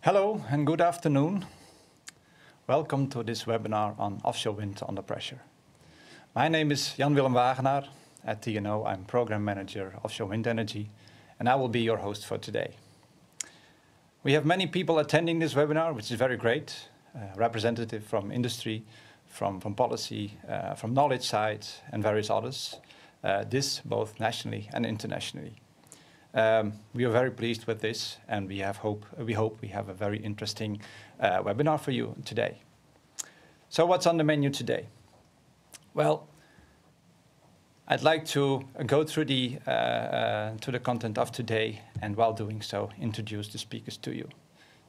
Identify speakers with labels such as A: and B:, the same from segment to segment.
A: Hello and good afternoon. Welcome to this webinar on offshore wind under pressure. My name is Jan-Willem Wagenaar. At TNO, I'm Program Manager Offshore Wind Energy, and I will be your host for today. We have many people attending this webinar, which is very great. Representative from industry, from policy, from knowledge side, and various others. This both nationally and internationally. We are very pleased with this, and we hope we have a very interesting webinar for you today. So what's on the menu today? Well, I'd like to go through the content of today, and while doing so, introduce the speakers to you.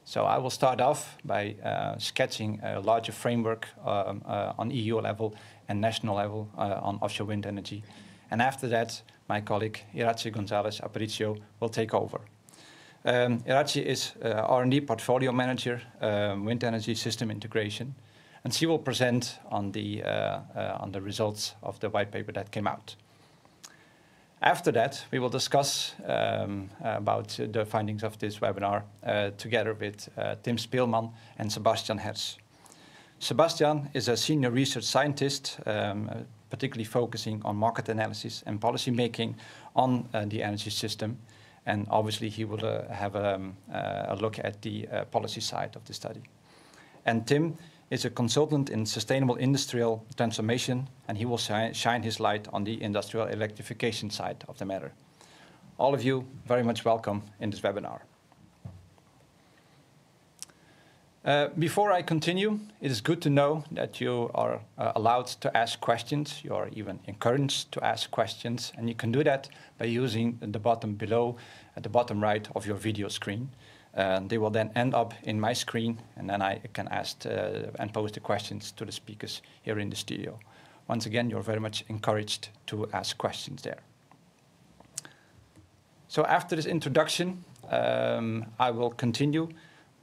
A: So I will start off by sketching a larger framework on EU level and national level on offshore wind energy. And after that, my colleague Irache Gonzalez Aparicio will take over. Irache is R&D Portfolio Manager, Wind Energy System Integration, and she will present on the results of the white paper that came out. After that, we will discuss about the findings of this webinar together with Tim Speelman and Sebastian Hers. Sebastian is a senior research scientist, particularly focusing on market analysis and policy making on the energy system. And obviously, he will have a look at the policy side of the study. And Tim is a consultant in sustainable industrial transformation, and he will shine his light on the industrial electrification side of the matter. All of you, very much welcome in this webinar. Before I continue, it is good to know that you are allowed to ask questions. You are even encouraged to ask questions, and you can do that by using the button below at the bottom right of your video screen. They will then end up in my screen, and then I can ask and pose the questions to the speakers here in the studio. Once again, you're very much encouraged to ask questions there. So after this introduction, I will continue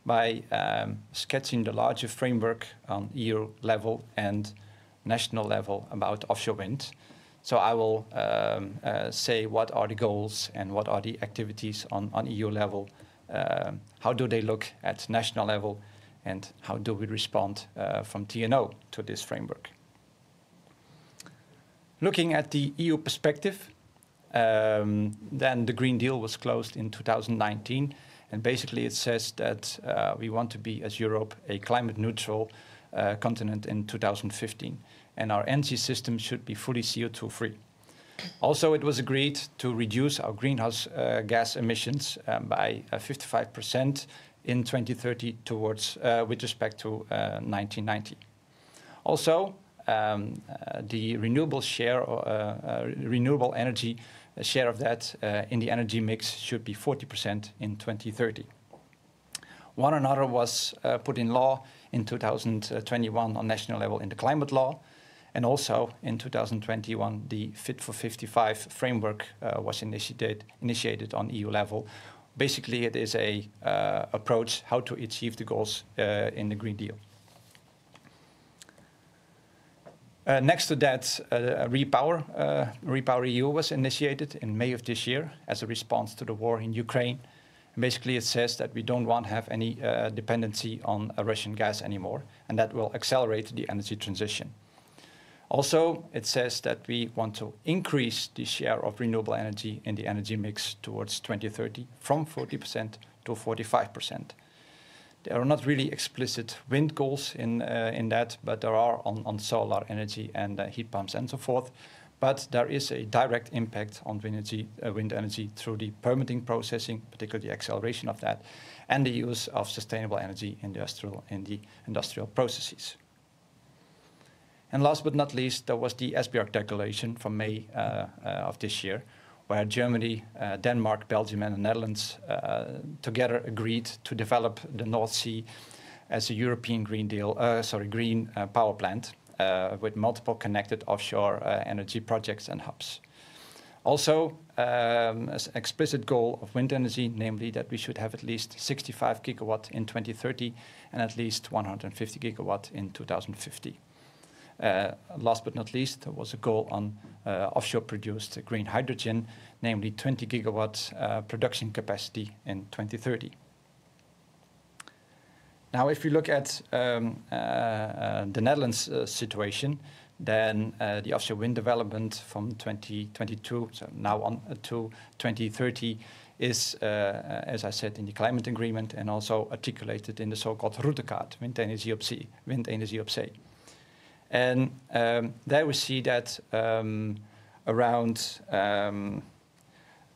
A: by sketching the larger framework on EU level and national level about offshore wind. So I will say what are the goals and what are the activities on EU level, how do they look at national level, and how do we respond from TNO to this framework. Looking at the EU perspective, then the Green Deal was closed in 2019. And basically, it says that we want to be, as Europe, a climate-neutral continent in 2015. And our energy system should be fully CO2-free. Also, it was agreed to reduce our greenhouse gas emissions by 55% in 2030 towards, with respect to 1990. Also, the renewable share, renewable energy share of that in the energy mix should be 40% in 2030. One another was put in law in 2021 on national level in the climate law, and also in 2021 the Fit for 55 framework was initiated on EU level. Basically, it is a approach how to achieve the goals in the Green Deal. Next to that, Repower EU was initiated in May of this year as a response to the war in Ukraine. And basically, it says that we don't want to have any dependency on Russian gas anymore, and that will accelerate the energy transition. Also, it says that we want to increase the share of renewable energy in the energy mix towards 2030 from 40% to 45%. There are not really explicit wind goals in that, but there are on solar energy and heat pumps and so forth. But there is a direct impact on wind energy through the permitting processing, particularly the acceleration of that, and the use of sustainable energy in the industrial processes. And last but not least, there was the Esbjerg Declaration from May of this year, where Germany, Denmark, Belgium, and the Netherlands together agreed to develop the North Sea as a European green power plant with multiple connected offshore energy projects and hubs. Also, an explicit goal of wind energy, namely that we should have at least 65 gigawatt in 2030 and at least 150 gigawatt in 2050. Last but not least, there was a goal on offshore produced green hydrogen, namely 20 gigawatt production capacity in 2030. Now, if you look at the Netherlands situation, then the offshore wind development from 2022, so now on to 2030, is, as I said, in the climate agreement and also articulated in the so-called routekaart, windenergie op zee. And there we see that around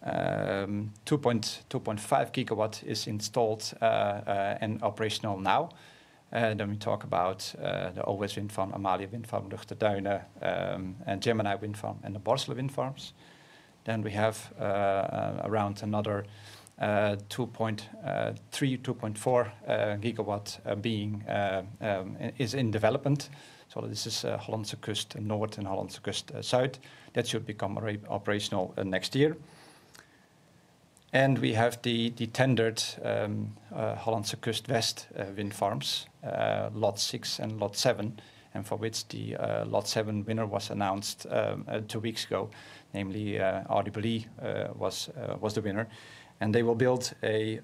A: 2.5 gigawatt is installed and operational now. Then we talk about the Always wind farm, Amalia wind farm, Luchterduinen, and Gemini wind farm, and the Borselen wind farms. Then we have around another 2.3, 2.4 gigawatt is in development. So this is Hollandse Kust Noord and Hollandse Kust Zuid. That should become operational next year. And we have the tendered Hollandse Kust West wind farms, Lot 6 and Lot 7, and for which the Lot 7 winner was announced 2 weeks ago. Namely, RWE was the winner. And they will build a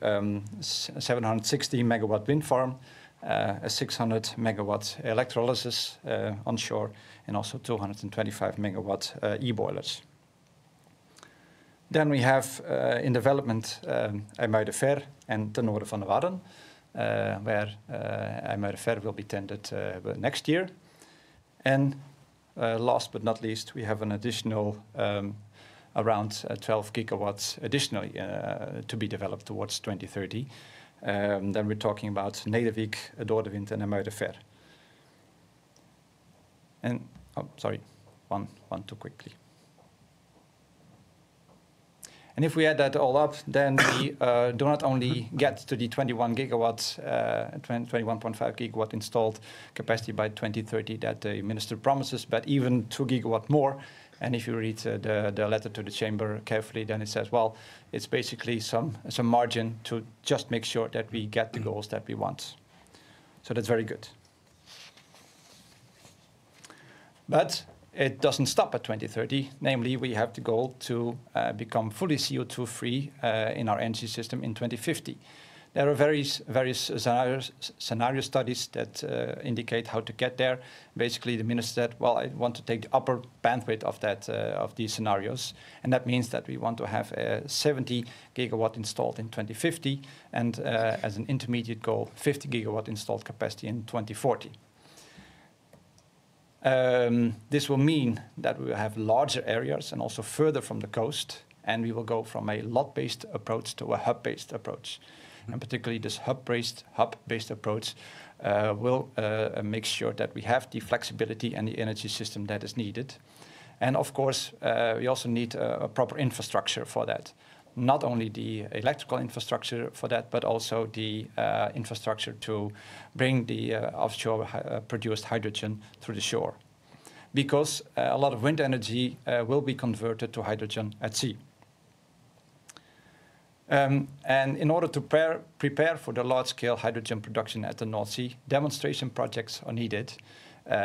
A: 760 megawatt wind farm, a 600 megawatt electrolysis onshore, and also 225 megawatt e-boilers. Then we have in development IJmuidenver and ten noorden van de Wadden, where IJmuidenver will be tendered next year. And last but not least, we have an additional around 12 gigawatts additionally to be developed towards 2030. Then we're talking about Nederwiek, Doordewind, and IJmuidenver. And, oh, sorry, one too quickly. And if we add that all up, then we do not only get to the 21 gigawatts, 21.5 gigawatt installed capacity by 2030 that the minister promises, but even 2 gigawatt more. And if you read the letter to the chamber carefully, then it says, well, it's basically some margin to just make sure that we get the goals that we want. So that's very good. But it doesn't stop at 2030. Namely, we have the goal to become fully CO2 free in our energy system in 2050. There are various scenario studies that indicate how to get there. Basically, the minister said, well, I want to take the upper bandwidth of that of these scenarios. And that means that we want to have 70 gigawatt installed in 2050 and as an intermediate goal, 50 gigawatt installed capacity in 2040. This will mean that we will have larger areas and also further from the coast, and we will go from a lot-based approach to a hub-based approach. And particularly this hub-based approach will make sure that we have the flexibility and the energy system that is needed. And of course, we also need a proper infrastructure for that. Not only the electrical infrastructure for that, but also the infrastructure to bring the offshore produced hydrogen through the shore. Because a lot of wind energy will be converted to hydrogen at sea. And in order to prepare for the large-scale hydrogen production at the North Sea, demonstration projects are needed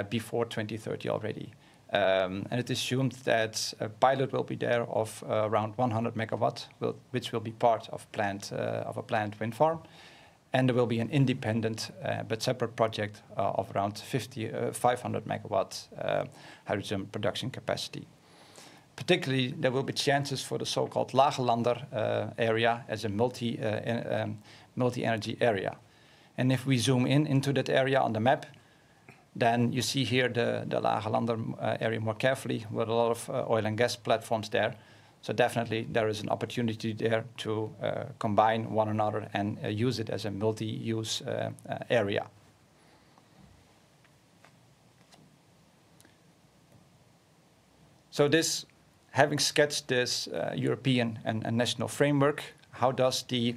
A: before 2030 already. And it is assumed that a pilot will be there of around 100 megawatt, which will be part of a planned wind farm. And there will be an independent but separate project of around 500 megawatt hydrogen production capacity. Particularly, there will be chances for the so-called Lagelander area as a multi-energy area. And if we zoom into that area on the map, then you see here the Lagelander area more carefully with a lot of oil and gas platforms there. So definitely there is an opportunity there to combine one another and use it as a multi-use area. So this, having sketched this European and national framework, how does the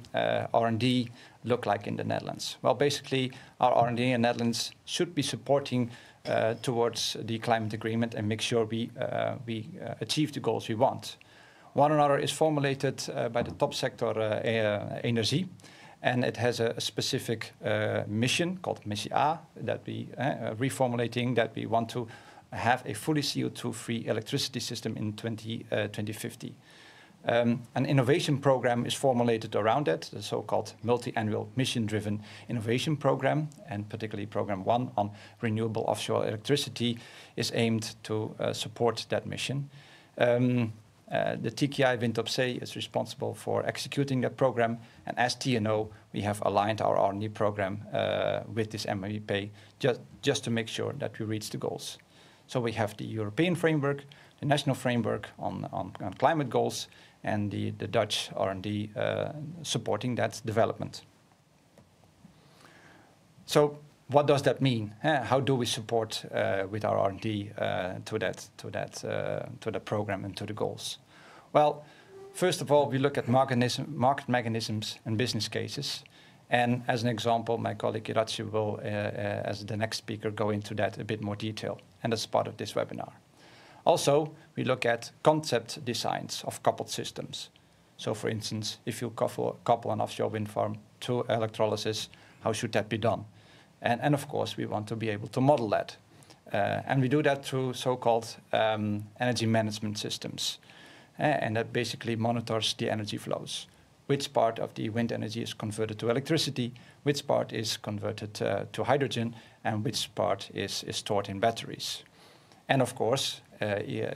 A: R&D look like in the Netherlands? Well, basically, our R&D in the Netherlands should be supporting towards the climate agreement and make sure we achieve the goals we want. One another is formulated by the top sector Energie, and it has a specific mission called Missie A that we reformulating that we want to have a fully CO2-free electricity system in 2050. An innovation program is formulated around that, the so-called multi-annual mission-driven innovation program, and particularly Program 1 on renewable offshore electricity is aimed to support that mission. The TKI Wind op Zee is responsible for executing that program, and as TNO, we have aligned our R&D program with this MEP just to make sure that we reach the goals. So we have the European framework, the national framework on climate goals, and the Dutch R&D supporting that development. So what does that mean? How do we support with our R&D to that program and to the goals? Well, first of all, we look at market mechanisms and business cases. And as an example, my colleague Iratxe will, as the next speaker, go into that a bit more detail. And that's part of this webinar. Also, we look at concept designs of coupled systems. So for instance, if you couple an offshore wind farm to electrolysis, how should that be done? And of course, we want to be able to model that. And we do that through so-called energy management systems. And that basically monitors the energy flows. Which part of the wind energy is converted to electricity, which part is converted to hydrogen, and which part is stored in batteries. And of course,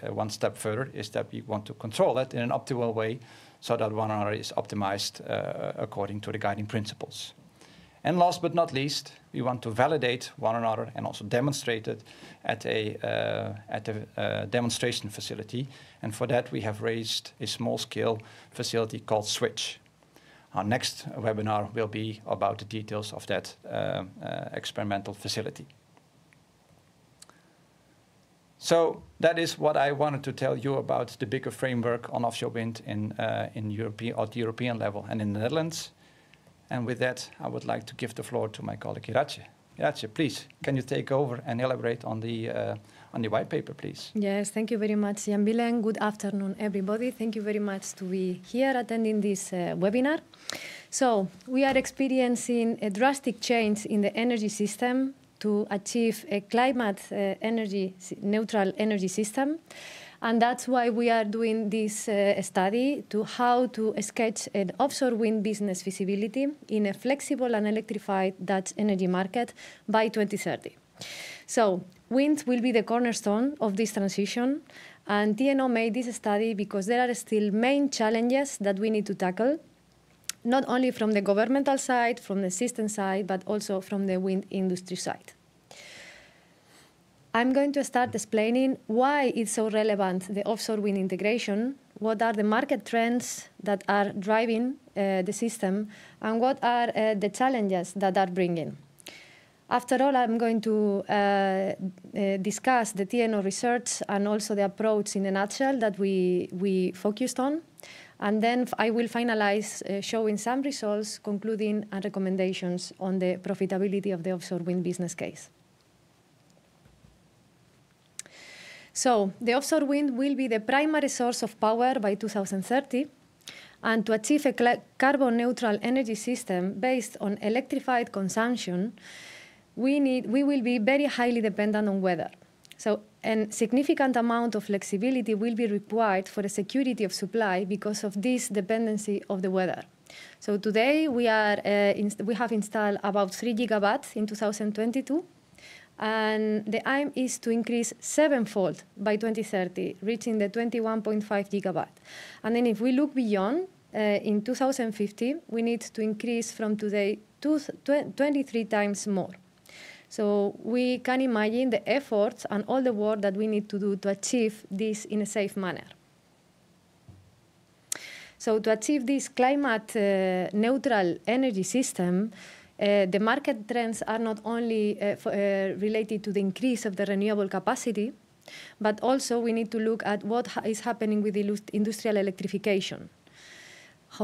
A: one step further is that we want to control that in an optimal way so that one another is optimized according to the guiding principles. And last but not least, we want to validate one another and also demonstrate it at a demonstration facility. And for that, we have raised a small-scale facility called Switch. Our next webinar will be about the details of that experimental facility. So that is what I wanted to tell you about the bigger framework on offshore wind in European, at the European level and in the Netherlands. And with that, I would like to give the floor to my colleague Iratxe. Iratxe, please, can you take over and elaborate on the white paper, please?
B: Yes, thank you very much, Jan Willem. Good afternoon, everybody. Thank you very much to be here attending this webinar. So we are experiencing a drastic change in the energy system to achieve a climate neutral energy system. And that's why we are doing this study to how to sketch an offshore wind business feasibility in a flexible and electrified Dutch energy market by 2030. So wind will be the cornerstone of this transition, and TNO made this study because there are still main challenges that we need to tackle, not only from the governmental side, from the system side, but also from the wind industry side. I'm going to start explaining why it's so relevant, the offshore wind integration, what are the market trends that are driving the system, and what are the challenges that are bringing. After all, I'm going to discuss the TNO research and also the approach in a nutshell that we focused on. And then I will finalize showing some results, concluding and recommendations on the profitability of the offshore wind business case. So the offshore wind will be the primary source of power by 2030. And to achieve a carbon-neutral energy system based on electrified consumption, we will be very highly dependent on weather. So a significant amount of flexibility will be required for the security of supply because of this dependency of the weather. So today we have installed about 3 gigawatts in 2022. And the aim is to increase 7-fold by 2030, reaching the 21.5 gigawatt. And then if we look beyond, in 2050, we need to increase from today 23 times more. So we can imagine the efforts and all the work that we need to do to achieve this in a safe manner. So to achieve this climate neutral energy system, the market trends are not only related to the increase of the renewable capacity, but also we need to look at what is happening with industrial electrification.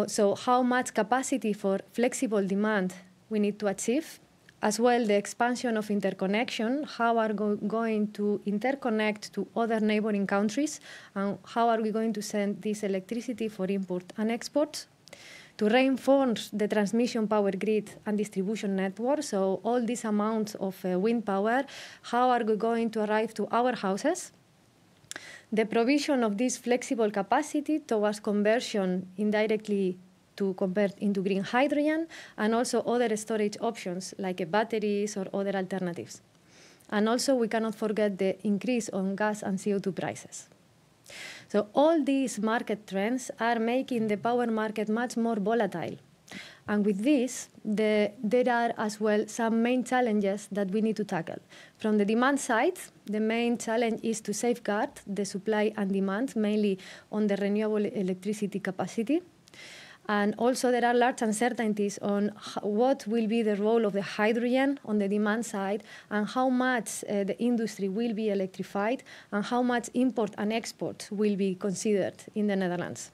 B: So how much capacity for flexible demand we need to achieve, as well the expansion of interconnection, how are we going to interconnect to other neighboring countries, and how are we going to send this electricity for import and export, to reinforce the transmission power grid and distribution network, so all these amounts of wind power, how are we going to arrive to our houses? The provision of this flexible capacity towards conversion indirectly to convert into green hydrogen, and also other storage options like batteries or other alternatives. And also we cannot forget the increase on gas and CO2 prices. So all these market trends are making the power market much more volatile. And with this, there are as well some main challenges that we need to tackle. From the demand side, the main challenge is to safeguard the supply and demand, mainly on the renewable electricity capacity. And also there are large uncertainties on what will be the role of the hydrogen on the demand side, and how much the industry will be electrified, and how much import and export will be considered in the Netherlands.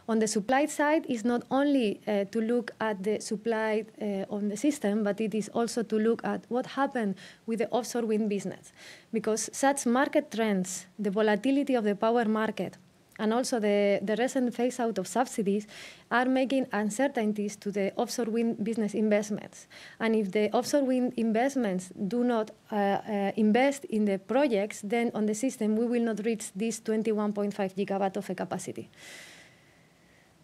B: On the supply side, is not only to look at the supply on the system, but it is also to look at what happened with the offshore wind business. Because such market trends, the volatility of the power market, and also the recent phase out of subsidies are making uncertainties to the offshore wind business investments. And if the offshore wind investments do not invest in the projects, then on the system we will not reach this 21.5 gigawatt of a capacity.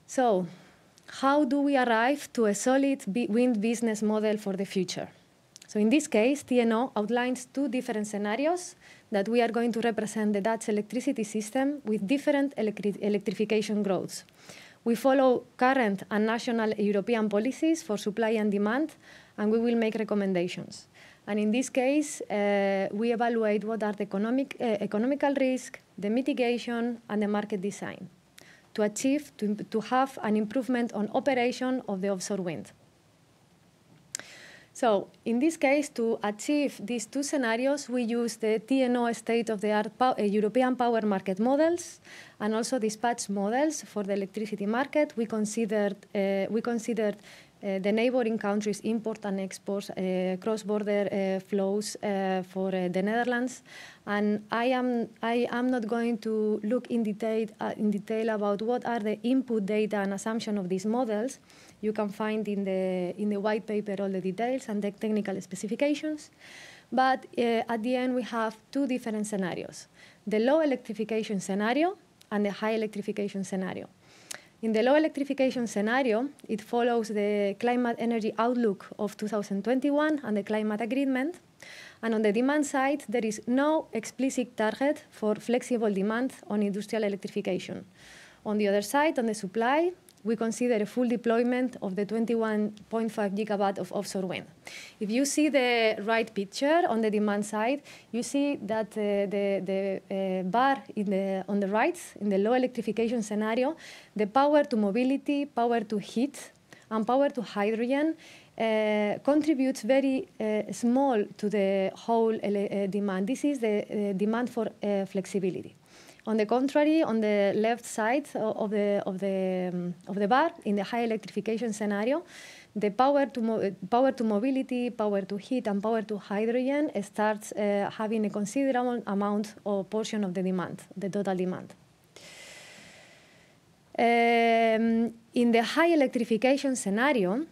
B: So how do we arrive to a solid wind business model for the future? So in this case, TNO outlines two different scenarios that we are going to represent the Dutch electricity system with different electrification growths. We follow current and national European policies for supply and demand, and we will make recommendations. And in this case, we evaluate what are the economical risk, the mitigation, and the market design to achieve, to have an improvement on operation of the offshore wind. So in this case, to achieve these two scenarios, we use the TNO state-of-the-art European power market models and also dispatch models for the electricity market. We considered the neighboring countries' import and export, cross-border flows for the Netherlands. And I am not going to look in detail about what are the input data and assumption of these models. You can find in the white paper all the details and the technical specifications. But at the end, we have two different scenarios: the low electrification scenario and the high electrification scenario. In the low electrification scenario, it follows the climate energy outlook of 2021 and the climate agreement. And on the demand side, there is no explicit target for flexible demand on industrial electrification. On the other side, on the supply, we consider a full deployment of the 21.5 gigawatt of offshore wind. If you see the right picture on the demand side, you see that the bar on the right, in the low electrification scenario, the power to mobility, power to heat, and power to hydrogen contributes very small to the whole demand. This is the demand for flexibility. On the contrary, on the left side of the bar, in the high electrification scenario, the power to mobility, power to heat, and power to hydrogen starts having a considerable amount or portion of the demand, the total demand. In the high electrification scenario,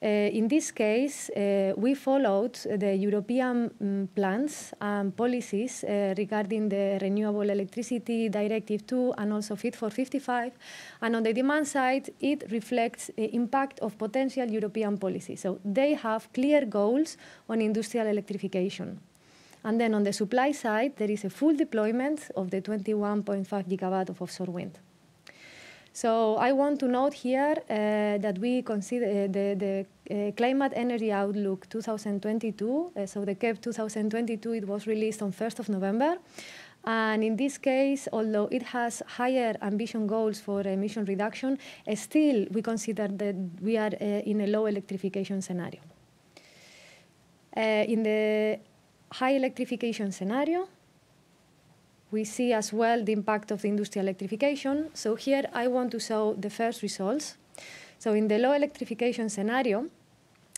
B: in this case, we followed the European plans and policies regarding the Renewable Electricity Directive 2 and also Fit for 55. And on the demand side, it reflects the impact of potential European policies. So they have clear goals on industrial electrification. And then on the supply side, there is a full deployment of the 21.5 gigawatt of offshore wind. So I want to note here that we consider the Climate Energy Outlook 2022, so the CEP 2022, it was released on 1st of November. And in this case, although it has higher ambition goals for emission reduction, still we consider that we are in a low electrification scenario. In the high electrification scenario, we see as well the impact of the industrial electrification. So here I want to show the first results. So in the low electrification scenario,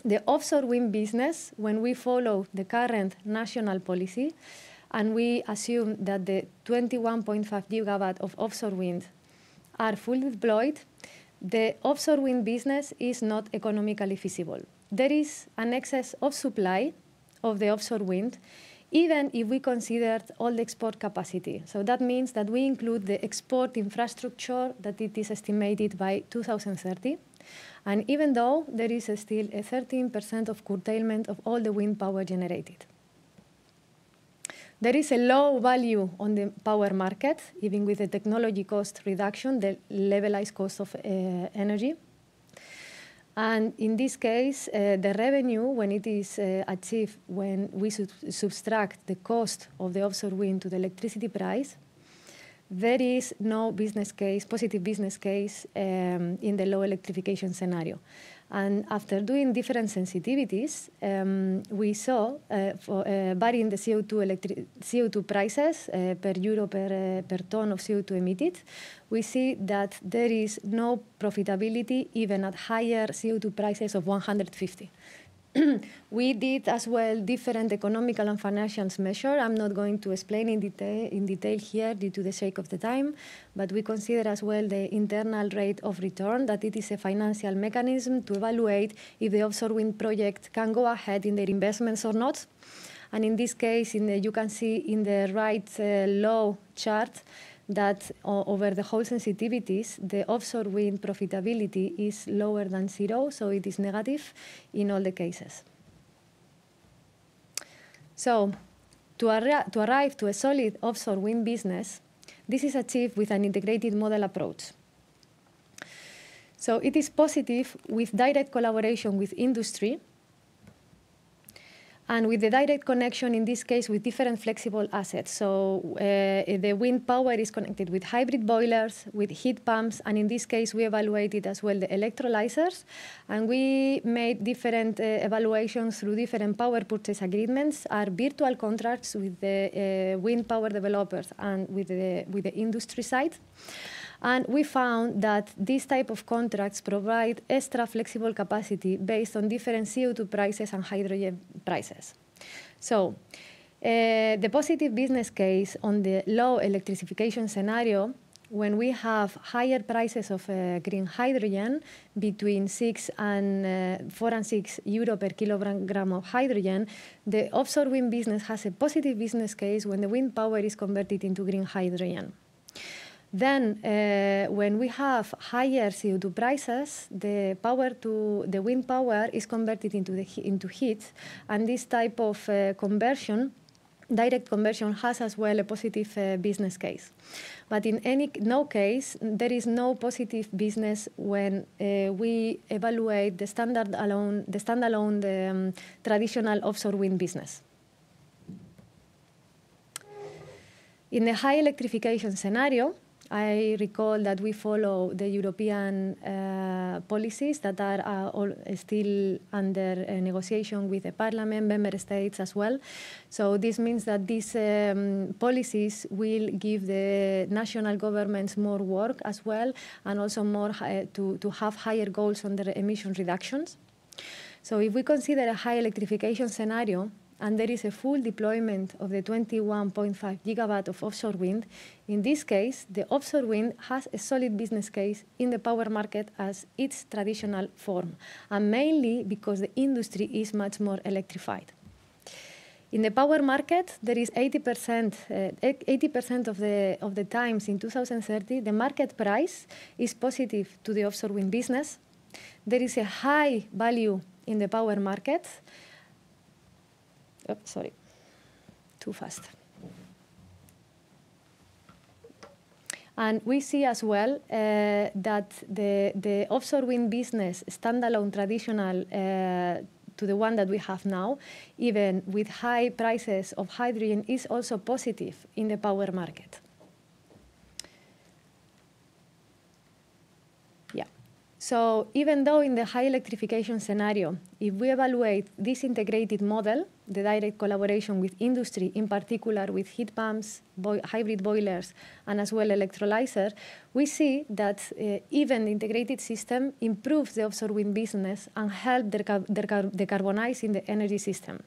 B: the offshore wind business, when we follow the current national policy, and we assume that the 21.5 gigawatt of offshore wind are fully deployed, the offshore wind business is not economically feasible. There is an excess of supply of the offshore wind even if we considered all the export capacity. So that means that we include the export infrastructure that it is estimated by 2030. And even though there is still a 13% of curtailment of all the wind power generated. There is a low value on the power market, even with the technology cost reduction, the levelized cost of energy. And in this case, the revenue, when it is achieved, when we subtract the cost of the offshore wind to the electricity price, there is no business case, positive business case in the low electrification scenario. And after doing different sensitivities, we saw varying the CO2 prices per euro per ton of CO2 emitted. We see that there is no profitability even at higher CO2 prices of 150. We did as well different economical and financial measures. I'm not going to explain in detail here due to the sake of the time, but we consider as well the internal rate of return, that it is a financial mechanism to evaluate if the offshore wind project can go ahead in their investments or not. And in this case, you can see in the right low chart that over the whole sensitivities, the offshore wind profitability is lower than 0, so it is negative in all the cases. So to arrive to a solid offshore wind business, this is achieved with an integrated model approach. So it is positive with direct collaboration with industry, and with the direct connection, in this case, with different flexible assets. So the wind power is connected with hybrid boilers, with heat pumps, and in this case, we evaluated as well the electrolyzers. And we made different evaluations through different power purchase agreements, are virtual contracts with the wind power developers and with the industry side. And we found that this type of contracts provide extra flexible capacity based on different CO2 prices and hydrogen prices. So the positive business case on the low electrification scenario, when we have higher prices of green hydrogen between 4 and 6 euro per kilogram of hydrogen, the offshore wind business has a positive business case when the wind power is converted into green hydrogen. Then, when we have higher CO2 prices, the wind power is converted into heat, and this type of conversion, direct conversion, has as well a positive business case. But in no case, there is no positive business when we evaluate the standalone traditional offshore wind business. In the high electrification scenario, I recall that we follow the European policies that are still under negotiation with the Parliament, member states as well. So this means that these policies will give the national governments more work as well, and also more to have higher goals on their emission reductions. So if we consider a high electrification scenario, and there is a full deployment of the 21.5 gigawatt of offshore wind, in this case, the offshore wind has a solid business case in the power market as its traditional form, and mainly because the industry is much more electrified. In the power market, there is 80% of the times in 2030, the market price is positive to the offshore wind business. There is a high value in the power market. Oh, sorry, too fast. And we see as well that the offshore wind business, standalone traditional to the one that we have now, even with high prices of hydrogen, is also positive in the power market. So even though in the high electrification scenario, if we evaluate this integrated model, the direct collaboration with industry, in particular with heat pumps, hybrid boilers, and as well electrolyzers, we see that even the integrated system improves the offshore wind business and helps decarbonizing the energy system.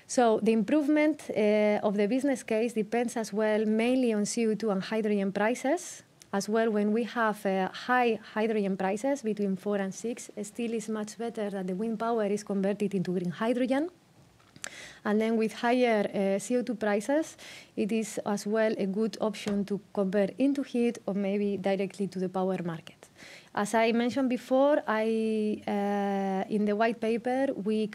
B: So the improvement of the business case depends as well mainly on CO2 and hydrogen prices. As well, when we have high hydrogen prices between 4 and 6, still is much better that the wind power is converted into green hydrogen. And then with higher CO2 prices, it is as well a good option to convert into heat or maybe directly to the power market. As I mentioned before, in the white paper, you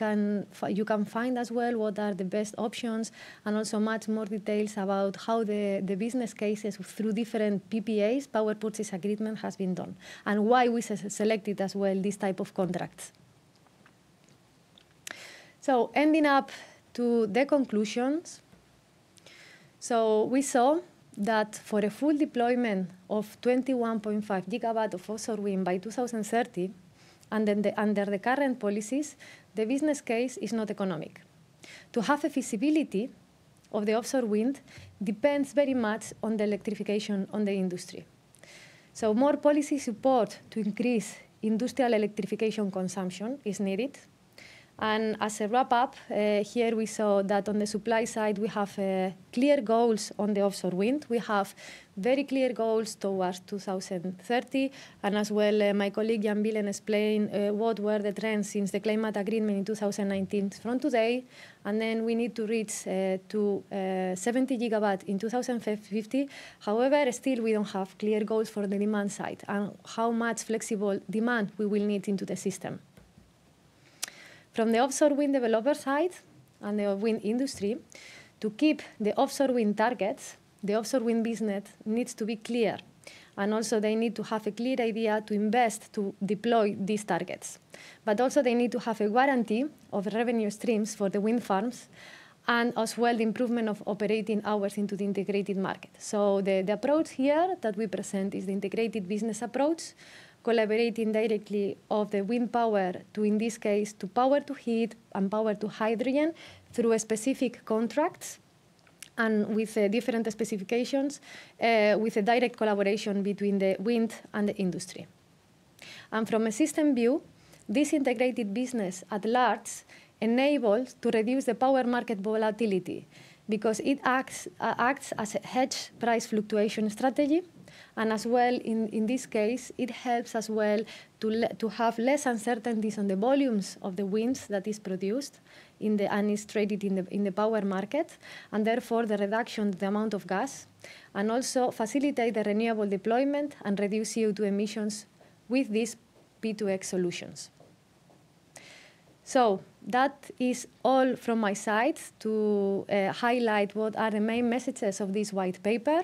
B: can find as well what are the best options and also much more details about how the business cases through different PPAs, power purchase agreement, has been done and why we selected as well this type of contracts. So ending up to the conclusions. So we saw that for a full deployment of 21.5 gigawatt of offshore wind by 2030, and then under the current policies, the business case is not economic. To have a feasibility of the offshore wind depends very much on the electrification on the industry. So more policy support to increase industrial electrification consumption is needed. And as a wrap-up, here we saw that on the supply side, we have clear goals on the offshore wind. We have very clear goals towards 2030. And as well, my colleague Jan Willem explained what were the trends since the climate agreement in 2019 from today. And then we need to reach to 70 gigawatt in 2050. However, still we don't have clear goals for the demand side and how much flexible demand we will need into the system. From the offshore wind developer side and the wind industry, to keep the offshore wind targets, the offshore wind business needs to be clear. And also they need to have a clear idea to invest to deploy these targets. But also they need to have a guarantee of revenue streams for the wind farms and as well the improvement of operating hours into the integrated market. So the approach here that we present is the integrated business approach, collaborating directly of the wind power to, in this case, to power to heat and power to hydrogen through a specific contracts and with different specifications with a direct collaboration between the wind and the industry. And from a system view, this integrated business at large enables to reduce the power market volatility because it acts as a hedge price fluctuation strategy. And as well, in this case, it helps as well to have less uncertainties on the volumes of the winds that is produced and is traded in the power market, and therefore the reduction of the amount of gas, and also facilitate the renewable deployment and reduce CO2 emissions with these P2X solutions. So that is all from my side to highlight what are the main messages of this white paper.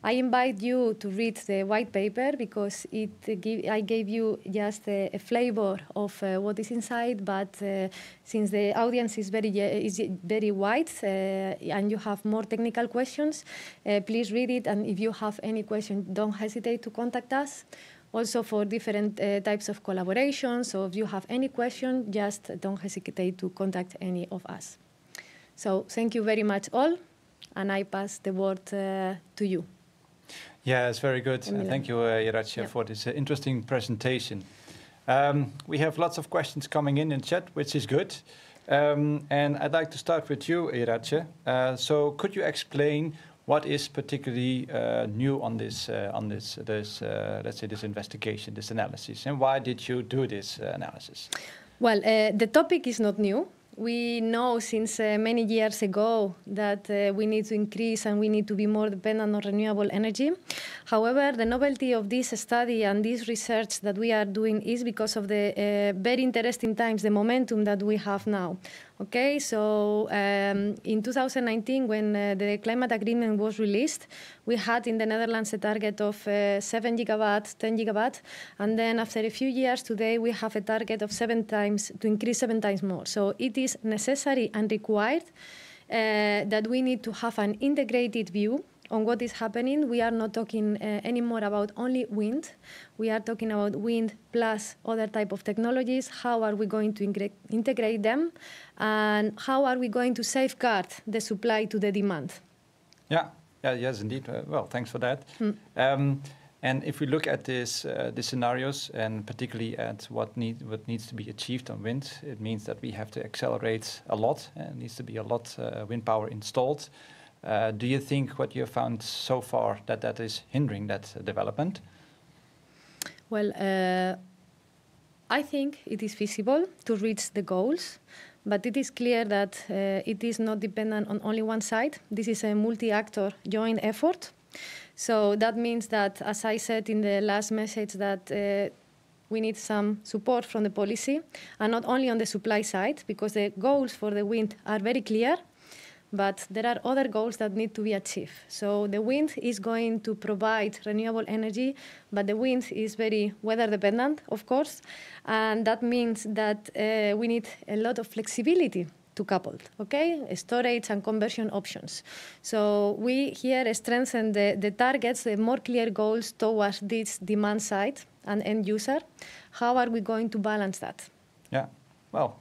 B: I invite you to read the white paper because I gave you just a flavor of what is inside, but since the audience is very wide and you have more technical questions, please read it, and if you have any question, don't hesitate to contact us. Also for different types of collaborations, so if you have any question, just don't hesitate to contact any of us. So thank you very much all, and I pass the word to you.
A: Yeah, it's very good. Thank you, Iratxe, for this interesting presentation. We have lots of questions coming in chat, which is good. And I'd like to start with you, Iratxe. So could you explain what is particularly new on this, let's say, this investigation, this analysis, and why did you do this analysis?
B: Well, the topic is not new. We know since many years ago that we need to increase and we need to be more dependent on renewable energy. However, the novelty of this study and this research that we are doing is because of the very interesting times, the momentum that we have now. Okay, so in 2019, when the climate agreement was released, we had in the Netherlands a target of 7 gigawatt, 10 gigawatt, and then after a few years today, we have a target of 7 times, to increase 7 times more. So it is necessary and required that we need to have an integrated view on what is happening. We are not talking anymore about only wind. We are talking about wind plus other type of technologies. How are we going to integrate them? And how are we going to safeguard the supply to the demand?
A: Yes, indeed. Well, thanks for that. And if we look at this, the scenarios, and particularly at what needs to be achieved on wind, it means that we have to accelerate a lot. It needs to be a lot wind power installed. Do you think what you have found so far that is hindering that development?
B: Well, I think it is feasible to reach the goals, but it is clear that it is not dependent on only one side. This is a multi-actor joint effort. So that means that, as I said in the last message, that we need some support from the policy, and not only on the supply side, because the goals for the wind are very clear, but there are other goals that need to be achieved. So the wind is going to provide renewable energy, but the wind is very weather dependent, of course, and that means that we need a lot of flexibility to couple, okay? Storage and conversion options. So we here strengthen the targets, the more clear goals towards this demand side and end user. How are we going to balance that?
A: Yeah, well,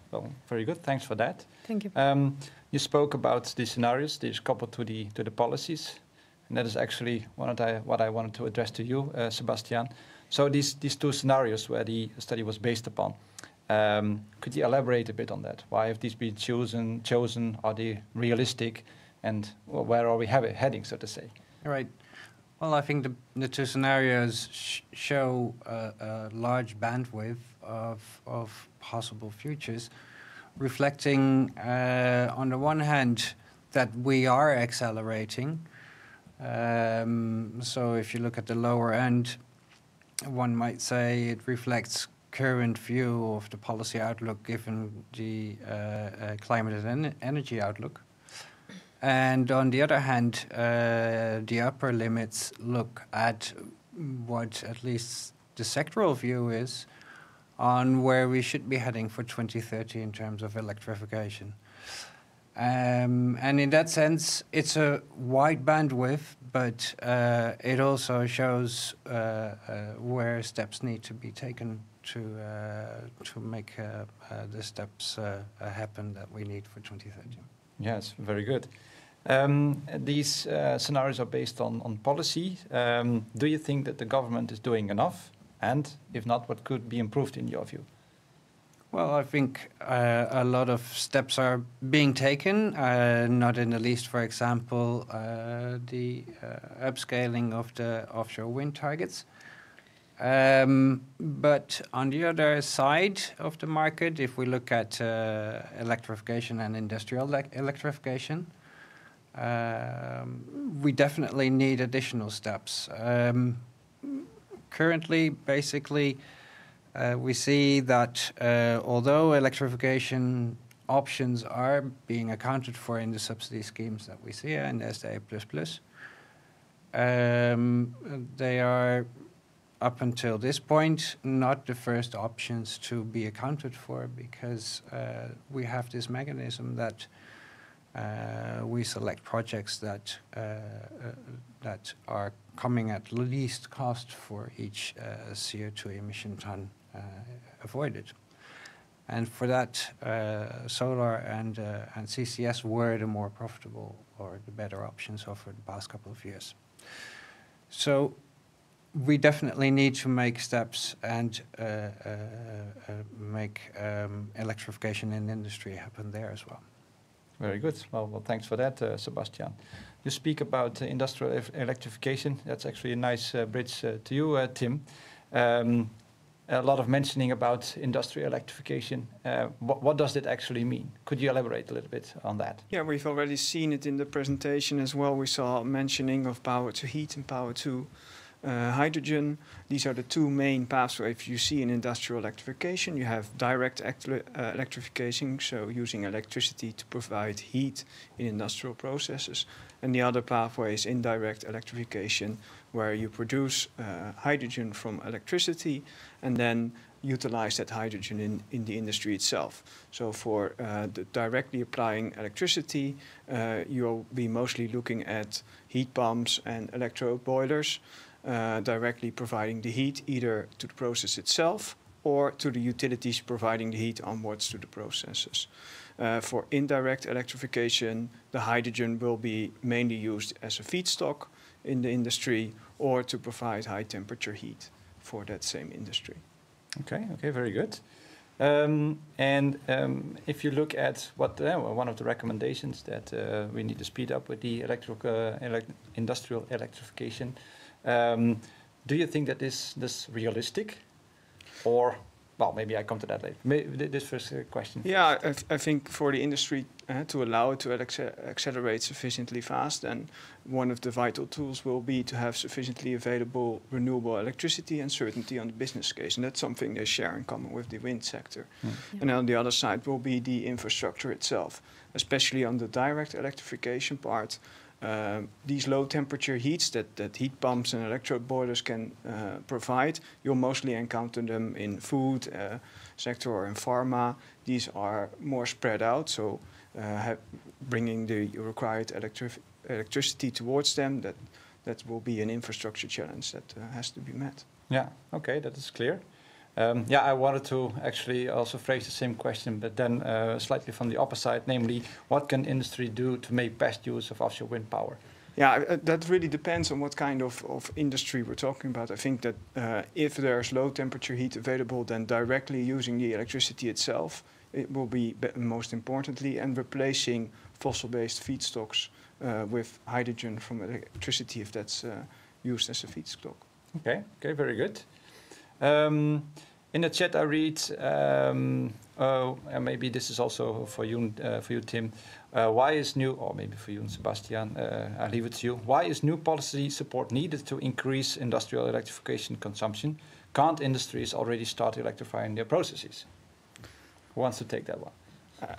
A: very good. Thanks for that.
B: Thank you.
A: You spoke about the scenarios, these coupled to the policies, and that is actually what I wanted to address to you, Sebastian. So these two scenarios where the study was based upon, could you elaborate a bit on that? Why have these been chosen? Are they realistic? And where are we heading, so to say?
C: All right. Well, I think the two scenarios show a large bandwidth of possible futures, reflecting, on the one hand, that we are accelerating. So if you look at the lower end, one might say it reflects current view of the policy outlook given the climate and energy outlook. And on the other hand, the upper limits look at what at least the sectoral view is on where we should be heading for 2030 in terms of electrification. And in that sense, it's a wide bandwidth, but it also shows where steps need to be taken to make the steps happen that we need for 2030.
A: Yes, very good. These scenarios are based on policy. Do you think that the government is doing enough? And if not, what could be improved in your view?
C: Well, I think a lot of steps are being taken, not in the least, for example, the upscaling of the offshore wind targets. But on the other side of the market, if we look at electrification and industrial electrification, we definitely need additional steps. Currently, basically, we see that although electrification options are being accounted for in the subsidy schemes that we see and SDA++, they are, up until this point, not the first options to be accounted for, because we have this mechanism that we select projects that are coming at least cost for each CO2 emission ton avoided. And for that, solar and CCS were the more profitable or the better options over the past couple of years. So we definitely need to make steps and make electrification in industry happen there as well.
A: Very good. Well, thanks for that, Sebastian. You speak about industrial electrification. That's actually a nice bridge to you, Tim. A lot of mentioning about industrial electrification. What does it actually mean? Could you elaborate a little bit on that?
D: Yeah, we've already seen it in the presentation as well. We saw mentioning of power to heat and power to hydrogen. These are the two main paths. So if you see in industrial electrification, you have direct electrification, so using electricity to provide heat in industrial processes. And the other pathway is indirect electrification, where you produce hydrogen from electricity and then utilize that hydrogen in the industry itself. So for directly applying electricity, you'll be mostly looking at heat pumps and electro boilers, directly providing the heat either to the process itself or to the utilities providing the heat onwards to the processes. For indirect electrification, the hydrogen will be mainly used as a feedstock in the industry or to provide high temperature heat for that same industry.
A: Okay, very good. If you look at what one of the recommendations that we need to speed up with the industrial electrification, do you think that this realistic, or well, maybe I come to that later. Maybe this first question.
D: Yeah, I think for the industry to allow it to accelerate sufficiently fast, then one of the vital tools will be to have sufficiently available renewable electricity and certainty on the business case. And that's something they share in common with the wind sector.
A: Mm.
B: Yeah.
D: And on the other side will be the infrastructure itself, especially on the direct electrification part. These low temperature heats that heat pumps and electrode boilers can provide, you'll mostly encounter them in food sector or in pharma. These are more spread out, so bringing the required electricity towards them, that will be an infrastructure challenge that has to be met.
A: Yeah, okay, that is clear. Yeah, I wanted to actually also phrase the same question, but then slightly from the opposite, namely, what can industry do to make best use of offshore wind power?
D: Yeah, that really depends on what kind of industry we're talking about. I think that if there's low temperature heat available, then directly using the electricity itself, it will be most importantly, and replacing fossil-based feedstocks with hydrogen from electricity if that's used as a feedstock.
A: Okay, okay, very good. In the chat I read, and maybe this is also for you, Tim. Why is new, or maybe for you and Sebastian, I leave it to you. Why is new policy support needed to increase industrial electrification consumption? Can't industries already start electrifying their processes? Who wants to take that one?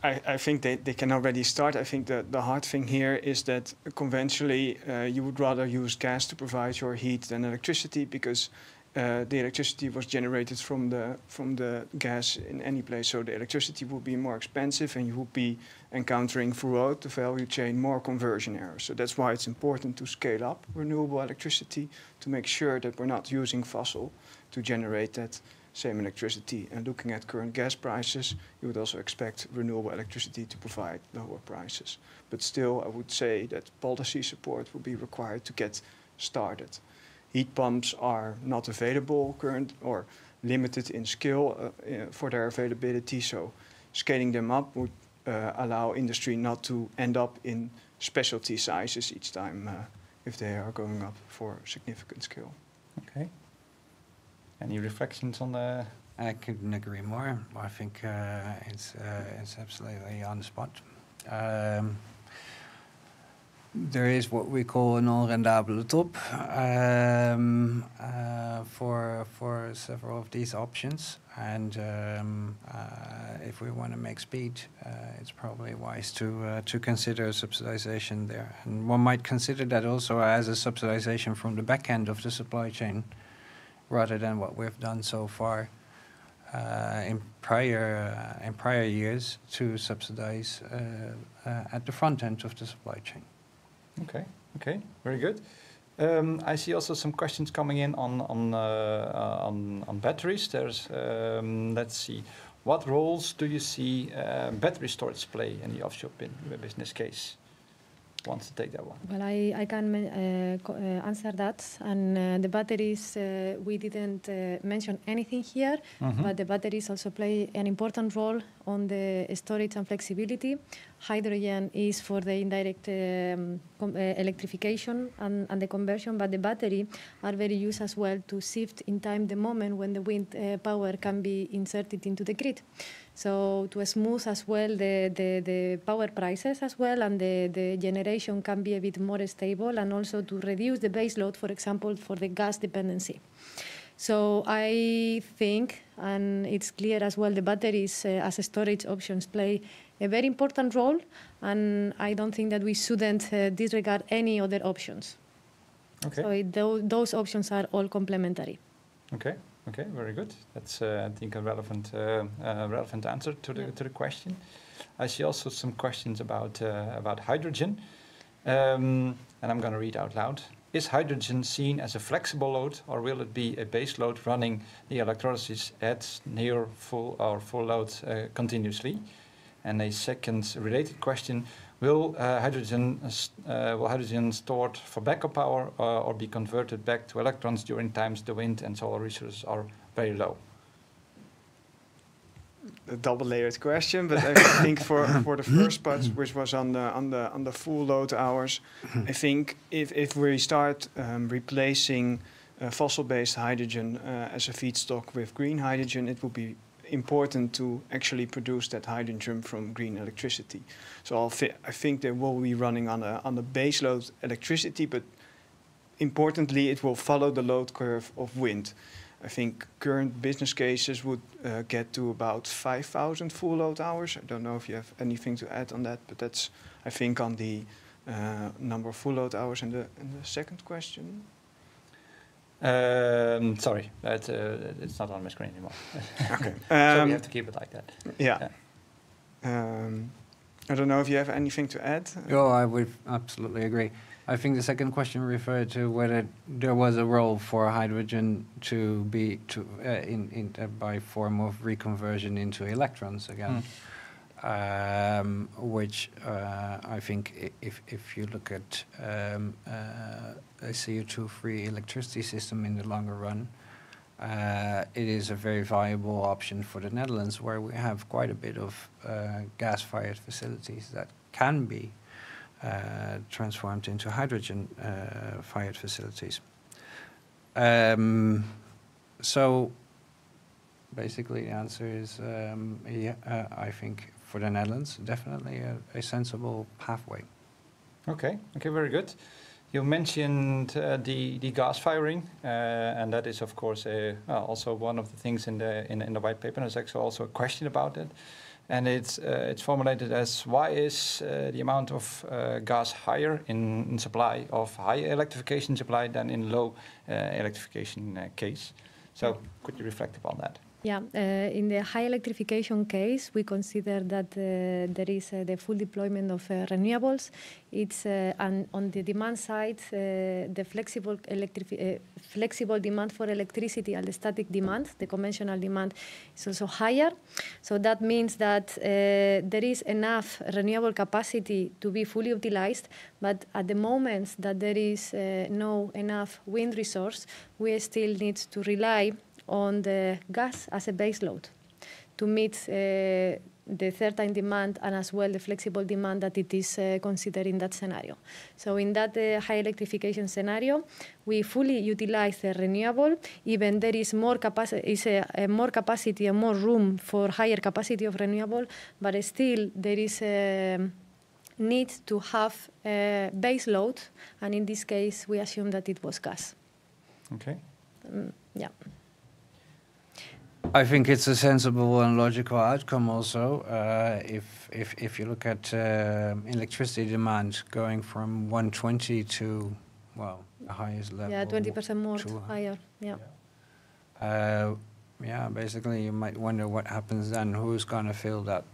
D: I think they can already start. I think that the hard thing here is that conventionally you would rather use gas to provide your heat than electricity, because the electricity was generated from the gas in any place. So the electricity would be more expensive, and you would be encountering throughout the value chain more conversion errors. So that's why it's important to scale up renewable electricity to make sure that we're not using fossil to generate that same electricity. And looking at current gas prices, you would also expect renewable electricity to provide lower prices. But still, I would say that policy support will be required to get started. Heat pumps are not available current or limited in scale for their availability, so scaling them up would allow industry not to end up in specialty sizes each time if they are going up for significant scale.
A: Okay. Any reflections on the?
C: I couldn't agree more. I think it's absolutely on the spot. There is what we call a non-rendabele top for several of these options, and if we want to make speed, it's probably wise to consider subsidization there. And one might consider that also as a subsidization from the back end of the supply chain, rather than what we've done so far in prior years to subsidize at the front end of the supply chain.
A: Okay, okay, very good. I see also some questions coming in on batteries. There's let's see, what roles do you see battery storage play in the offshore business case? Who wants to take that one?
B: Well, I can answer that. And the batteries, we didn't mention anything here, but the batteries also play an important role on the storage and flexibility. Hydrogen is for the indirect electrification and the conversion, but the battery are very used as well to shift in time the moment when the wind power can be inserted into the grid. So to smooth as well the power prices as well, and the generation can be a bit more stable, and also to reduce the base load, for example, for the gas dependency. So I think, and it's clear as well, the batteries as storage options play a very important role, and I don't think that we shouldn't disregard any other options. Okay. So those options are all complementary.
A: Okay. Okay, very good. That's I think a relevant answer to the question. I see also some questions about hydrogen, and I'm going to read out loud. Is hydrogen seen as a flexible load, or will it be a base load running the electrolysis at near full or full load continuously? And a second related question: Will hydrogen stored for backup power or be converted back to electrons during times the wind and solar resources are very low?
D: A double-layered question, but I think for the first part, which was on the full load hours, I think if we start replacing fossil-based hydrogen as a feedstock with green hydrogen, it will be important to actually produce that hydrogen from green electricity. So I think they will be running on a baseload electricity, but importantly, it will follow the load curve of wind. I think current business cases would get to about 5,000 full load hours. I don't know if you have anything to add on that, but that's, I think, on the number of full load hours. And the second question?
A: Sorry, it's not on my screen anymore.
D: Okay.
A: So we have to keep it like that.
D: Yeah. I don't know if you have anything to add.
C: Oh, I would absolutely agree. I think the second question referred to whether there was a role for hydrogen to be by form of reconversion into electrons again, which I think if you look at a CO2-free electricity system in the longer run, it is a very viable option for the Netherlands, where we have quite a bit of gas-fired facilities that can be transformed into hydrogen-fired facilities. So basically the answer is, I think for the Netherlands, definitely a sensible pathway.
A: Okay, very good. You mentioned the gas firing, and that is of course also one of the things in the white paper. There's actually also a question about it. And it's formulated as, why is the amount of gas higher in supply of high electrification supply than in low electrification case? So could you reflect upon that?
B: Yeah, in the high electrification case, we consider that there is the full deployment of renewables. It's and on the demand side, the flexible demand for electricity and the static demand, the conventional demand, is also higher. So that means that there is enough renewable capacity to be fully utilized, but at the moment that there is no enough wind resource, we still need to rely on the gas as a base load to meet the certain demand and as well the flexible demand that it is considered in that scenario. So in that high electrification scenario, we fully utilize the renewable, even there is more capacity, more capacity and more room for higher capacity of renewable, but still there is a need to have a base load, and in this case we assume that it was gas.
A: Okay.
B: Yeah.
C: I think it's a sensible and logical outcome also. If you look at electricity demand going from 120 to, well, the highest level.
B: Yeah, 20% more higher. Yeah.
C: Yeah, basically you might wonder what happens then. Who's going to fill that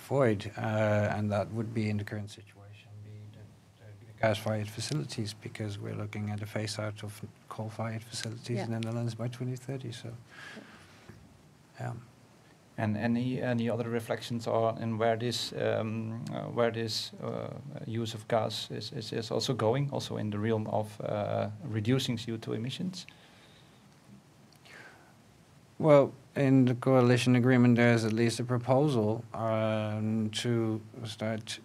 C: void? And that would be, in the current situation, the gas-fired facilities, because we're looking at a phase-out of coal-fired facilities in the Netherlands by 2030. So. Yeah.
A: And any other reflections on where this use of gas is also going, also in the realm of reducing CO2 emissions?
C: Well, in the coalition agreement, there's at least a proposal to start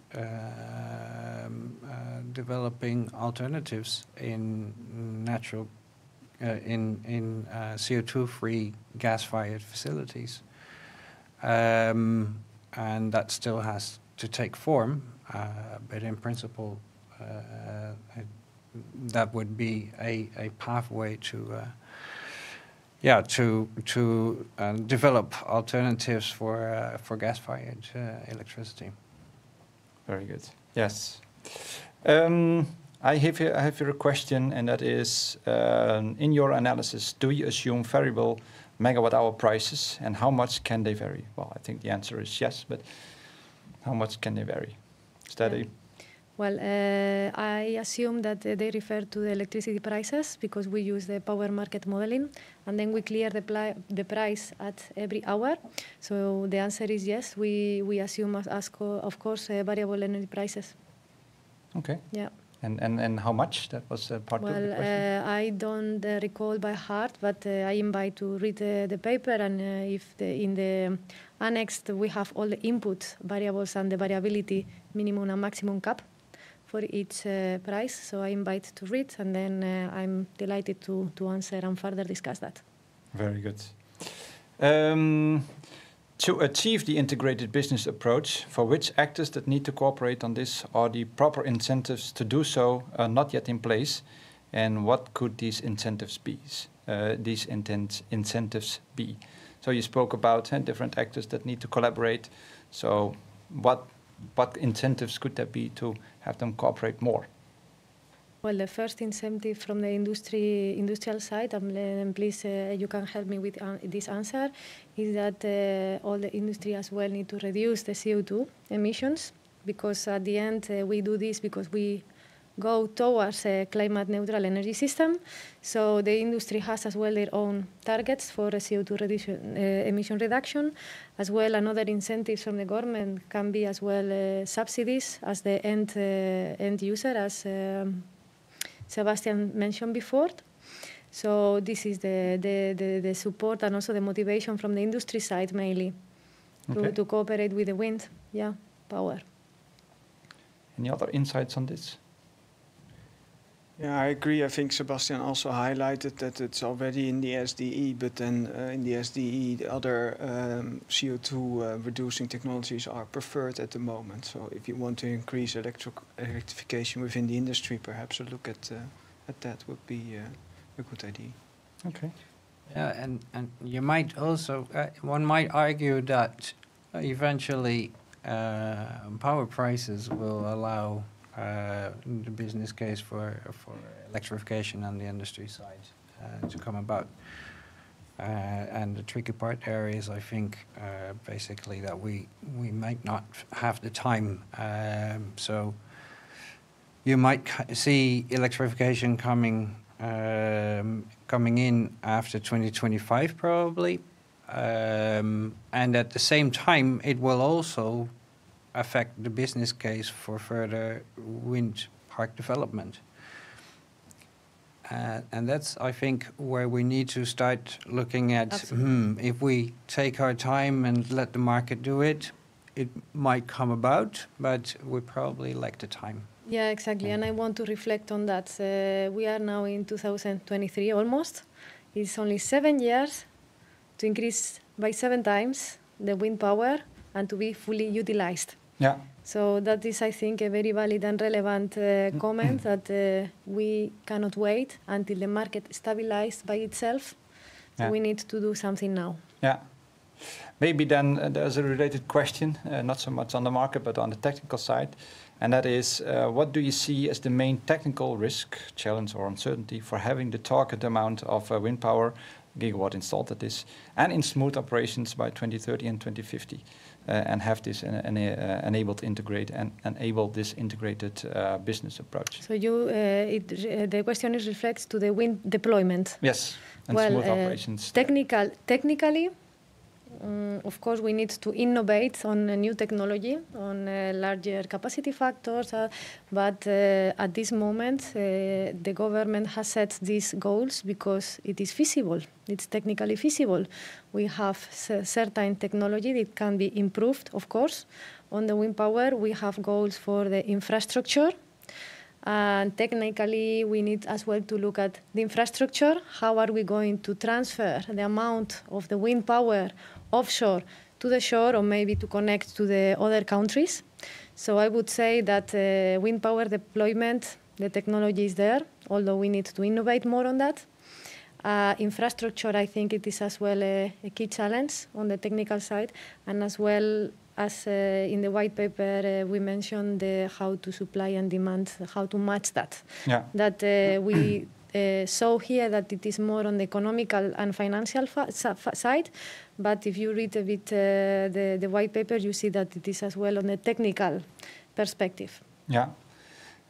C: developing alternatives in natural. In CO2-free gas-fired facilities, and that still has to take form. But in principle, that would be a pathway to develop alternatives for gas-fired electricity.
A: Very good. Yes. I have here a question, and that is, in your analysis, do you assume variable megawatt-hour prices, and how much can they vary? Well, I think the answer is yes, but how much can they vary? Steady?
B: Well, I assume that they refer to the electricity prices because we use the power market modeling, and then we clear the price at every hour. So the answer is yes. We assume, of course, variable energy prices.
A: Okay.
B: Yeah.
A: And how much? That was part of the question.
B: I don't recall by heart, but I invite to read the paper, and if in the annex we have all the input variables and the variability minimum and maximum cap for each price. So I invite to read, and then I'm delighted to answer and further discuss that.
A: Very good. To achieve the integrated business approach, for which actors that need to cooperate on this are the proper incentives to do so are not yet in place, and what could these incentives be? Incentives be? So you spoke about different actors that need to collaborate. So what incentives could there be to have them cooperate more?
B: Well, the first incentive from the industrial side, and please you can help me with this answer, is that all the industry as well need to reduce the CO2 emissions, because at the end we do this because we go towards a climate neutral energy system. So the industry has as well their own targets for CO2 emission reduction. As well, another incentives from the government can be as well subsidies as the end user, as Sebastian mentioned before. So this is the support and also the motivation from the industry side mainly to cooperate with the wind power.
A: Any other insights on this?
D: Yeah, I agree. I think Sebastian also highlighted that it's already in the SDE, but then in the SDE, the other CO2 reducing technologies are preferred at the moment. So if you want to increase electrification within the industry, perhaps a look at that would be a good idea.
A: Okay.
C: Yeah, and you might also, one might argue that eventually power prices will allow the business case for electrification on the industry side to come about. And the tricky part there is, I think, basically that we might not have the time. So you might see electrification coming in after 2025 probably. And at the same time, it will also affect the business case for further wind park development. And that's, I think, where we need to start looking at, if we take our time and let the market do it, it might come about, but we probably lack the time.
B: Yeah, exactly. And I want to reflect on that. We are now in 2023 almost. It's only 7 years to increase by 7 times the wind power and to be fully utilized.
A: Yeah.
B: So that is, I think, a very valid and relevant comment that we cannot wait until the market stabilizes by itself. So we need to do something now.
A: Yeah. Maybe then there's a related question, not so much on the market, but on the technical side. And that is, what do you see as the main technical risk, challenge or uncertainty for having the target amount of wind power gigawatt installed at this and in smooth operations by 2030 and 2050? And have this enabled integrate and enable this integrated business approach.
B: So the question reflects to the wind deployment.
A: Yes, and smooth operations.
B: Technically, of course, we need to innovate on a new technology, on larger capacity factors. But at this moment, the government has set these goals because it is feasible. It's technically feasible. We have certain technology that can be improved, of course. On the wind power, we have goals for the infrastructure. And technically, we need as well to look at the infrastructure. How are we going to transfer the amount of the wind power offshore to the shore, or maybe to connect to the other countries? So I would say that wind power deployment, the technology is there, although we need to innovate more on that. Infrastructure, I think it is as well a key challenge on the technical side, and as well as in the white paper we mentioned how to supply and demand, how to match that. Yeah. That we saw here that it is more on the economical and financial side, but if you read a bit the white paper, you see that it is as well on the technical perspective.
A: Yeah.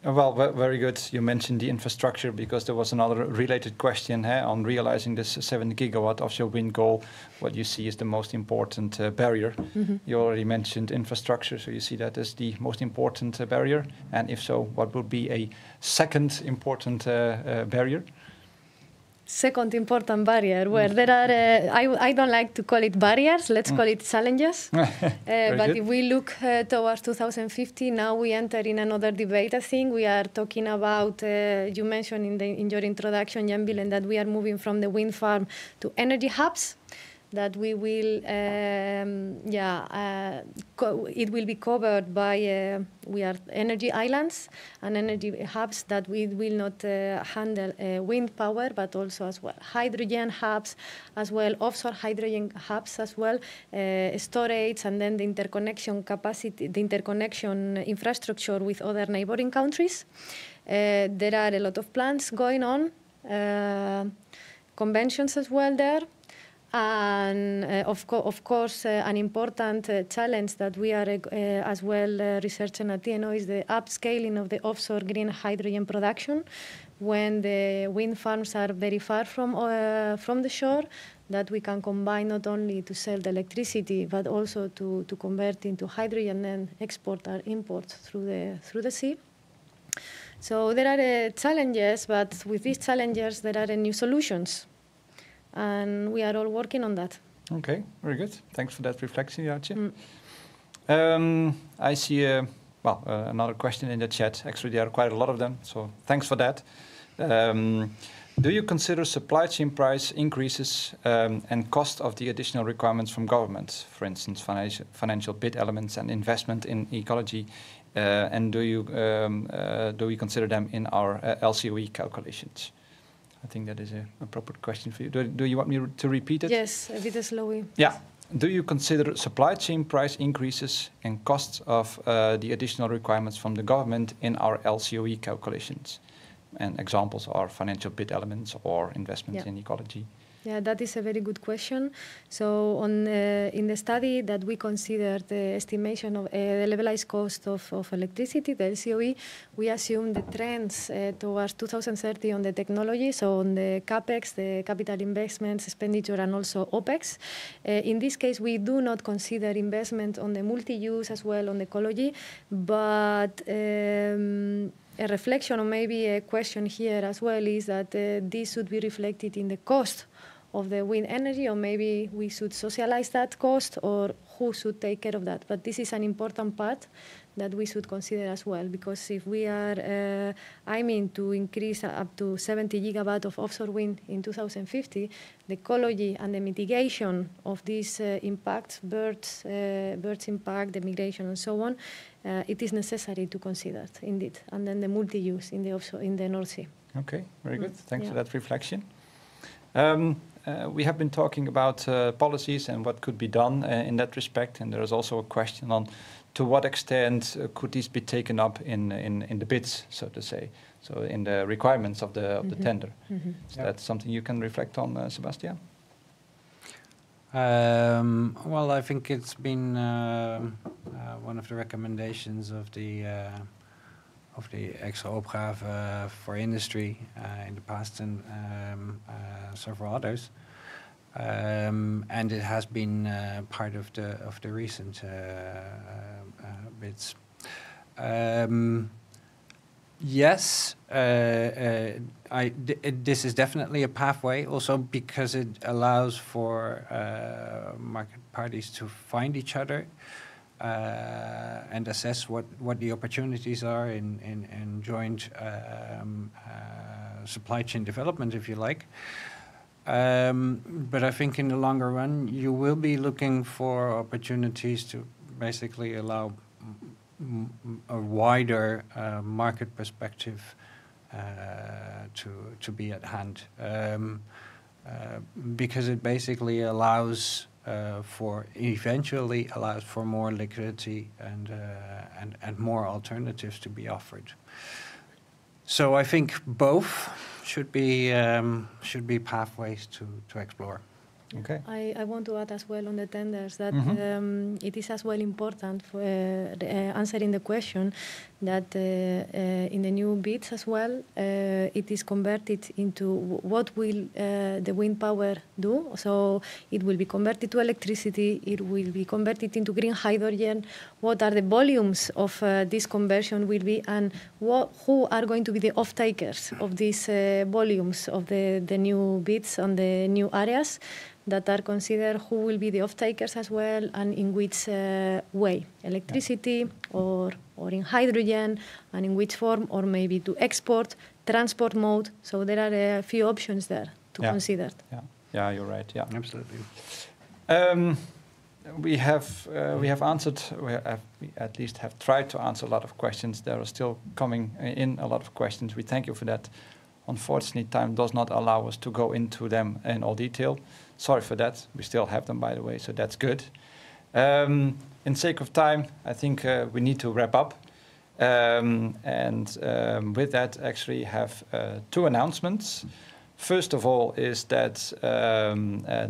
A: Well, very good. You mentioned the infrastructure because there was another related question on realizing this 7 gigawatt offshore wind goal. What you see is the most important barrier. Mm-hmm. You already mentioned infrastructure, so you see that as the most important barrier. And if so, what would be a second important barrier?
B: Second important barrier, where there are, I don't like to call it barriers, let's call it challenges. But if we look towards 2050, now we enter in another debate. I think we are talking about, you mentioned in your introduction, Jan Willem, that we are moving from the wind farm to energy hubs. that we will, it will be covered by, we are energy islands and energy hubs that we will not handle wind power, but also as well hydrogen hubs, as well offshore hydrogen hubs as well, storage, and then the interconnection capacity, the interconnection infrastructure with other neighboring countries. There are a lot of plans going on, conventions as well there. And of course, an important challenge that we are as well researching at TNO is the upscaling of the offshore green hydrogen production when the wind farms are very far from the shore, that we can combine not only to sell the electricity, but also to convert into hydrogen and export or import through the sea. So there are challenges, but with these challenges, there are new solutions. And we are all working on that.
A: Okay, very good. Thanks for that reflection, Jaatje. I see another question in the chat. Actually, there are quite a lot of them, so thanks for that. Do you consider supply chain price increases and cost of the additional requirements from government, for instance, financial bid elements and investment in ecology, and do we consider them in our LCOE calculations? I think that is a proper question for you. Do you want me to repeat it?
B: Yes, a bit slowly.
A: Yeah. Do you consider supply chain price increases and costs of the additional requirements from the government in our LCOE calculations? And examples are financial bid elements or investments in ecology.
B: Yeah, that is a very good question. So in the study that we consider the estimation of the levelized cost of electricity, the LCOE, we assume the trends towards 2030 on the technology, so on the CAPEX, the capital investments, expenditure, and also OPEX. In this case, we do not consider investment on the multi-use as well on the ecology, but a reflection or maybe a question here as well is that this should be reflected in the cost of the wind energy, or maybe we should socialize that cost, or who should take care of that. But this is an important part that we should consider as well, because if we are aiming to increase up to 70 gigawatt of offshore wind in 2050, the ecology and the mitigation of these impacts, birds impact, the migration and so on, it is necessary to consider indeed. And then the multi-use in the offshore, in the North Sea.
A: Okay, very good. Thanks for that reflection. We have been talking about policies and what could be done in that respect, and there is also a question on to what extent could these be taken up in the bids, so to say, so in the requirements of the tender. Is that something you can reflect on, Sebastian?
C: Well, I think it's been one of the recommendations of the extra opgave for industry in the past, and several others, and it has been part of the recent bids. Yes, this is definitely a pathway, also because it allows for market parties to find each other and assess what the opportunities are in joint supply chain development, if you like. But I think in the longer run, you will be looking for opportunities to basically allow a wider market perspective to be at hand, because it basically allows eventually allows for more liquidity and more alternatives to be offered. So I think both should be pathways to explore.
A: Okay.
B: I want to add as well on the tenders that it is as well important for answering the question that in the new bids as well, it is converted into what will the wind power do. So it will be converted to electricity, it will be converted into green hydrogen, what are the volumes of this conversion will be, and who are going to be the off-takers of these volumes of the new bids on the new areas that are considered, who will be the off-takers as well, and in which way, electricity or in hydrogen, and in which form, or maybe to export, transport mode. So there are a few options there to consider.
A: Yeah, you're right. Yeah,
C: absolutely.
A: We have answered, we at least have tried to answer a lot of questions. There are still coming in a lot of questions. We thank you for that. Unfortunately, time does not allow us to go into them in all detail. Sorry for that. We still have them, by the way, so that's good. In sake of time, I think we need to wrap up. With that, actually have two announcements. First of all is that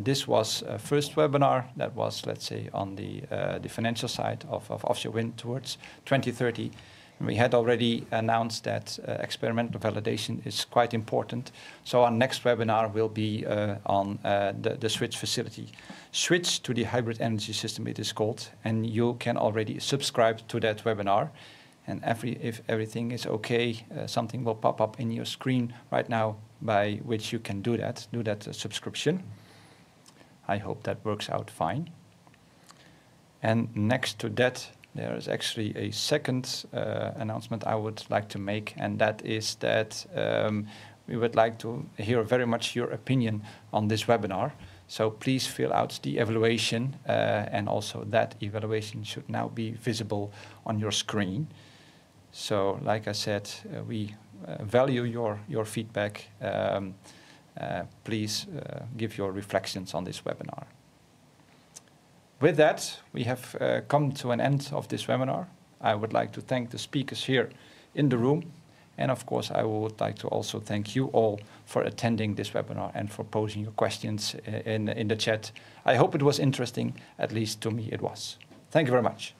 A: this was a first webinar that was, let's say, on the financial side of offshore wind towards 2030. And we had already announced that experimental validation is quite important. So our next webinar will be on the switch facility. Switch to the hybrid energy system, it is called, and you can already subscribe to that webinar. And if everything is okay, something will pop up in your screen right now by which you can do that subscription. I hope that works out fine. And next to that, there is actually a second announcement I would like to make, and that is that we would like to hear very much your opinion on this webinar. So please fill out the evaluation, and also that evaluation should now be visible on your screen. So, like I said, we value your feedback. Please give your reflections on this webinar. With that, we have come to an end of this webinar. I would like to thank the speakers here in the room. And of course, I would like to also thank you all for attending this webinar and for posing your questions in the chat. I hope it was interesting, at least to me it was. Thank you very much.